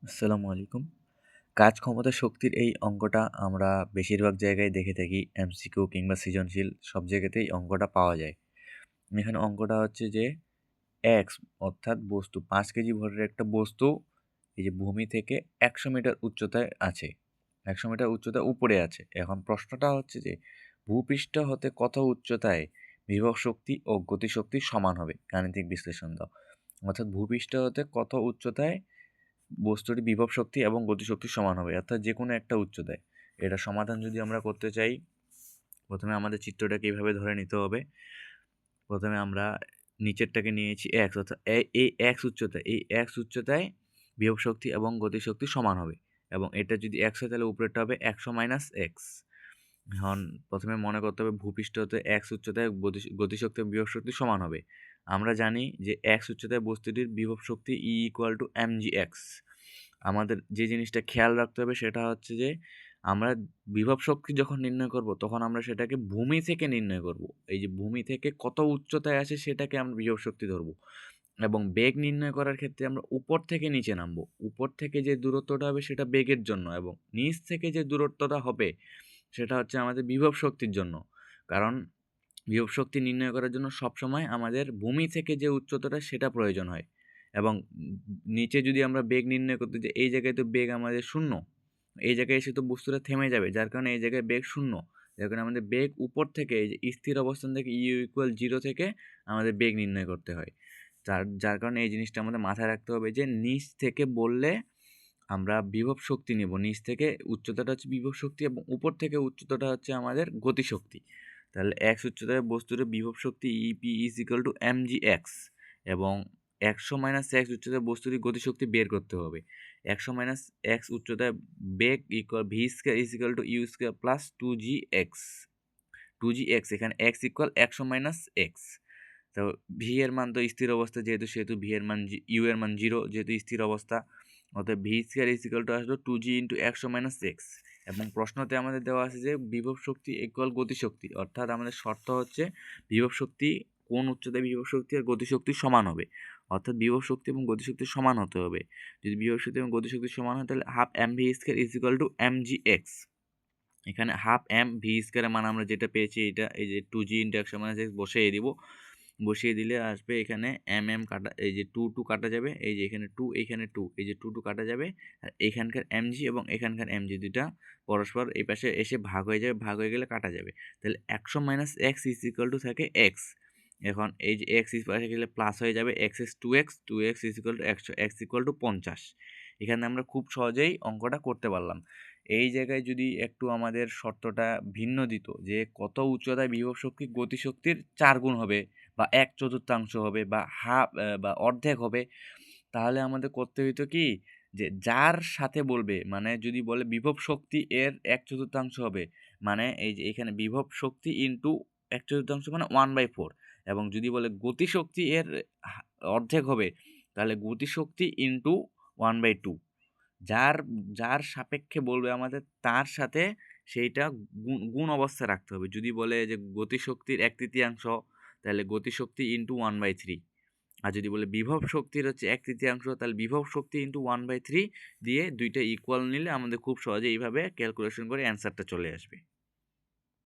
আসসালামু আলাইকুম। কাজ ক্ষমতা শক্তির এই অঙ্কটা আমরা বেশিরভাগ জায়গায় দেখে থাকি। এমসিকিউ কিংবা সৃজনশীল সব জায়গাতেই অঙ্কটা পাওয়া যায়। এখানে অঙ্কটা হচ্ছে যে এক্স অর্থাৎ বস্তু 5 কেজি ভরের একটা বস্তু এই যে ভূমি থেকে 100 মিটার উচ্চতায় আছে। 100 মিটার উচ্চতায় উপরে আছে। এখন প্রশ্নটা হচ্ছে যে ভূপৃষ্ঠ হতে কত উচ্চতায় বিভব শক্তি ও গতিশক্তি সমান হবে? গাণিতিক বিশ্লেষণ দাও। অর্থাৎ ভূপৃষ্ঠ হতে কত উচ্চতায় বস্তুটির বিভব শক্তি এবং গতিশক্তি সমান হবে, অর্থাৎ যে কোনো একটা উচ্চতায়। এটা সমাধান যদি আমরা করতে চাই, প্রথমে আমাদের চিত্রটাকে এইভাবে ধরে নিতে হবে। প্রথমে আমরা নিচেরটাকে নিয়েছি এক্স, অর্থাৎ এই এক্স উচ্চতায় বিভব শক্তি এবং গতিশক্তি সমান হবে, এবং এটা যদি এক্স হয় তাহলে উপরেরটা হবে 100 মাইনাস এক্স। এখন প্রথমে মনে করতে হবে ভূপৃষ্ঠ হতে এক্স উচ্চতায় গতিশক্তি এবং বিভব শক্তি সমান হবে। আমরা জানি যে এক্স উচ্চতায় বস্তুটির বিভব শক্তি E equal to M G x. আমাদের যে জিনিসটা খেয়াল রাখতে হবে সেটা হচ্ছে যে আমরা বিভব শক্তি যখন নির্ণয় করব তখন আমরা সেটাকে ভূমি থেকে নির্ণয় করব। এই যে ভূমি থেকে কত উচ্চতায় আছে সেটাকে আমরা বিভব শক্তি ধরবো, এবং বেগ নির্ণয় করার ক্ষেত্রে আমরা উপর থেকে নিচে নামবো। উপর থেকে যে দূরত্বটা হবে সেটা বেগের জন্য, এবং নিচ থেকে যে দূরত্বটা হবে সেটা হচ্ছে আমাদের বিভব শক্তির জন্য। কারণ বিভব শক্তি নির্ণয় করার জন্য সবসময় আমাদের ভূমি থেকে যে উচ্চতাটা সেটা প্রয়োজন হয়, এবং নিচে যদি আমরা বেগ নির্ণয় করতে যাই, এই জায়গায় তো বেগ আমাদের শূন্য, এই জায়গায় এসে তো বস্তুটা থেমে যাবে, যার কারণে এই জায়গায় বেগ শূন্য। যার কারণে আমাদের বেগ উপর থেকে এই যে স্থির অবস্থান থেকে ইউ ইকুয়াল 0 থেকে আমাদের বেগ নির্ণয় করতে হয়। যার কারণে এই জিনিসটা আমাদের মাথায় রাখতে হবে যে নিচ থেকে বললে আমরা বিভব শক্তি নেব, নিচ থেকে উচ্চতাটা হচ্ছে বিভব শক্তি এবং উপর থেকে উচ্চতাটা হচ্ছে আমাদের গতিশক্তি। তাহলে এক্স উচ্চতায় বস্তুর বিভব শক্তি EP is equal to M G x, এবং 100 মাইনাস এক্স উচ্চতায় বস্তুর গতিশক্তি বের করতে হবে। 100 মাইনাস এক্স উচ্চতায় বেগ equal v square is equal to u square plus 2gx। 2gx এখানে এক্স ইকুয়াল 100 মাইনাস এক্স। তো ভি এর মান তো স্থির অবস্থা, সেহেতু ভি এর মান ইউ এর মান 0, যেহেতু স্থির অবস্থা। অতএব V square is equal two আসলো 2g ইন্টু 100 মাইনাস এক্স। এবং প্রশ্নতে আমাদের দেওয়া আছে যে বিভব শক্তি ইকুয়াল গতিশক্তি, অর্থাৎ আমাদের শর্ত হচ্ছে বিভব শক্তি কোন উচ্চতায় বিভব শক্তি আর গতিশক্তি সমান হবে, অর্থাৎ বিভব শক্তি এবং গতিশক্তি সমান হতে হবে। যদি বিভব শক্তি এবং গতিশক্তি সমান হয় তাহলে half M V square is equal to M G X. এখানে হাফ এম ভি স্কোয়ারের মান আমরা যেটা পেয়েছি, এটা এই যে 2g ইন্টু 100 মাইনাস এক্স বসিয়ে দিব। বসিয়ে দিলে আসবে এখানে এম কাটা, এই যে 2 কাটা যাবে, এই যে এখানে 2 এখানে 2, এই যে 2 কাটা যাবে। আর এখানকার এমজি এবং এখানকার এমজি দুইটা পরস্পর এই পাশে এসে ভাগ হয়ে যাবে, ভাগ হয়ে গেলে কাটা যাবে। তাহলে 100 minus x is equal two থাকে এক্স। এখন এই যে এক্স ইজ পাশে গেলে প্লাস হয়ে যাবে, x is 2x is equal two 100, x equal to 50। এখানে আমরা খুব সহজেই অঙ্কটা করতে পারলাম। এই জায়গায় যদি একটু আমাদের শর্তটা ভিন্ন দিত যে কত উচ্চতায় বিভব শক্তি গতিশক্তির 4 গুণ হবে, বা 1/4 হবে, বা হাফ বা অর্ধেক হবে, তাহলে আমাদের করতে হইতো কি, যে যার সাথে বলবে, মানে যদি বলে বিভব শক্তি এর 1/4 হবে, মানে এই যে এখানে বিভব শক্তি ইন্টু 1/4 মানে 1/4, এবং যদি বলে গতিশক্তি এর অর্ধেক হবে, তাহলে গতিশক্তি ইন্টু 1/2। যার যার সাপেক্ষে বলবে আমাদের তার সাথে সেইটা গুণ অবস্থায় রাখতে হবে। যদি বলে যে গতিশক্তির 1/3, তাহলে গতিশক্তি ইন্টু 1/3। আর যদি বলে বিভব শক্তির হচ্ছে 1/3, তাহলে বিভব শক্তি ইন্টু 1/3 দিয়ে দুইটা ইকুয়াল নিলে আমাদের খুব সহজে এইভাবে ক্যালকুলেশন করে অ্যান্সারটা চলে আসবে।